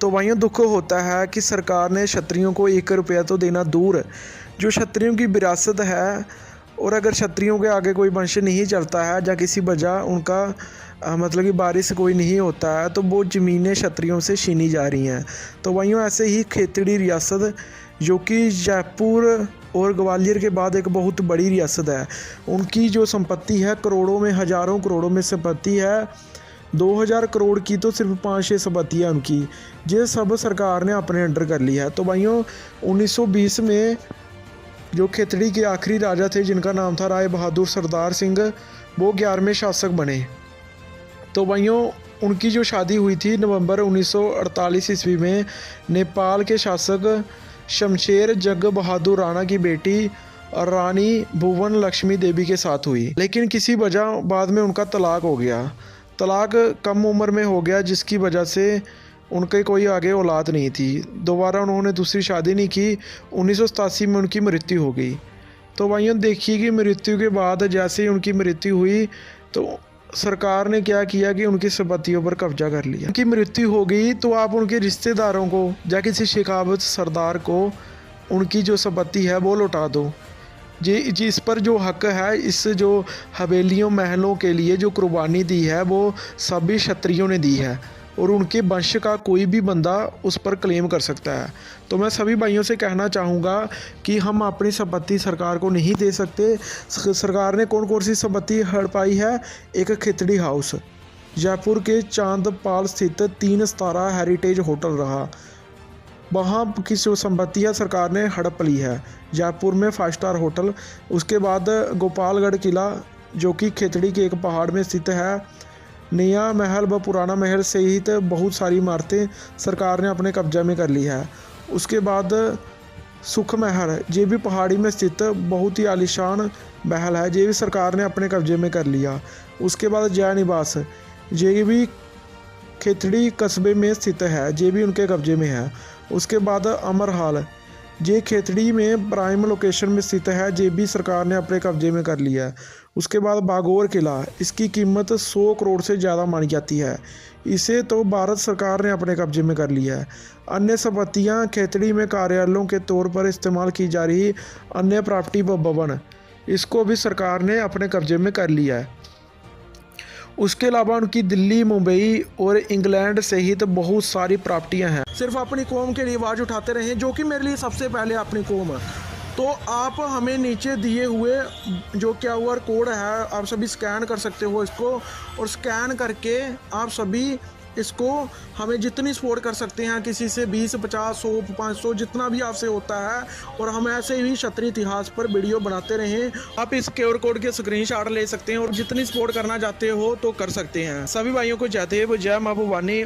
तो भाइयों दुख होता है कि सरकार ने क्षत्रियों को 1 रुपया तो देना दूर, जो क्षत्रियों की विरासत है, और अगर क्षत्रियों के आगे कोई वंश नहीं चलता है या किसी वजह उनका मतलब कि बारिश कोई नहीं होता है तो वो ज़मीनें क्षत्रियों से छीनी जा रही हैं। तो भाइयों ऐसे ही खेतड़ी रियासत जो कि जयपुर और ग्वालियर के बाद एक बहुत बड़ी रियासत है, उनकी जो संपत्ति है करोड़ों में, हज़ारों करोड़ों में संपत्ति है। 2000 करोड़ की तो सिर्फ 5-6 संपत्ति है उनकी, ये सब सरकार ने अपने अंडर कर लिया है। तो भाइयों 1920 में जो खेतड़ी के आखिरी राजा थे जिनका नाम था राय बहादुर सरदार सिंह, वो 11वें शासक बने। तो भाइयों उनकी जो शादी हुई थी नवंबर 1948 ईस्वी में नेपाल के शासक शमशेर जंग बहादुर राणा की बेटी रानी भुवन लक्ष्मी देवी के साथ हुई, लेकिन किसी वजह बाद में उनका तलाक हो गया। तलाक कम उम्र में हो गया जिसकी वजह से उनके कोई आगे औलाद नहीं थी। दोबारा उन्होंने दूसरी शादी नहीं की। 1987 में उनकी मृत्यु हो गई। तो भाइयों देखिए कि मृत्यु के बाद जैसे ही उनकी मृत्यु हुई तो सरकार ने क्या किया कि उनकी संपत्तियों पर कब्जा कर लिया। उनकी मृत्यु हो गई तो आप उनके रिश्तेदारों को या किसी शेखावत सरदार को उनकी जो संपत्ति है वो लौटा दो। जिस पर जो हक है, इस जो हवेलियों महलों के लिए जो कुर्बानी दी है वो सभी क्षत्रियों ने दी है और उनके वंश का कोई भी बंदा उस पर क्लेम कर सकता है। तो मैं सभी भाइयों से कहना चाहूँगा कि हम अपनी संपत्ति सरकार को नहीं दे सकते। सरकार ने कौन कौन सी संपत्ति हड़पाई है? एक खेतड़ी हाउस जयपुर के चांदपाल स्थित 3 सितारा हेरिटेज होटल रहा, वहाँ की जो संपत्ति है सरकार ने हड़प ली है। जयपुर में 5 स्टार होटल, उसके बाद गोपालगढ़ किला जो कि खेतड़ी के एक पहाड़ में स्थित है, नया महल व पुराना महल सहित बहुत सारी इमारतें सरकार ने अपने कब्जे में कर ली है। उसके बाद सुख महल, ये भी पहाड़ी में स्थित बहुत ही आलीशान महल है, ये भी सरकार ने अपने कब्जे में कर लिया। उसके बाद जय निवास, ये भी खेतड़ी कस्बे में स्थित है, ये भी उनके कब्जे में है। उसके बाद अमर हाल, ये खेतड़ी में प्राइम लोकेशन में स्थित है, ये भी सरकार ने अपने कब्जे में कर लिया है। उसके बाद बागौर किला, इसकी कीमत 100 करोड़ से ज़्यादा मानी जाती है, इसे तो भारत सरकार ने अपने कब्जे में कर लिया है। अन्य संपत्तियां खेतड़ी में कार्यालयों के तौर पर इस्तेमाल की जा रही अन्य प्रॉपर्टी व भवन, इसको भी सरकार ने अपने कब्जे में कर लिया है। उसके अलावा उनकी दिल्ली, मुंबई और इंग्लैंड सहित बहुत सारी प्रॉपर्टियां हैं। सिर्फ अपनी कौम के लिए आवाज़ उठाते रहें, जो कि मेरे लिए सबसे पहले अपनी कौम है। तो आप हमें नीचे दिए हुए जो QR कोड है आप सभी स्कैन कर सकते हो इसको, और स्कैन करके आप सभी इसको हमें जितनी सपोर्ट कर सकते हैं, किसी से 20, 50, 100, 500 जितना भी आपसे होता है, और हम ऐसे ही क्षत्रिय इतिहास पर वीडियो बनाते रहें। आप इस QR कोड के स्क्रीनशॉट ले सकते हैं और जितनी सपोर्ट करना चाहते हो तो कर सकते हैं। सभी भाइयों को जय देव, जय माँ भवानी।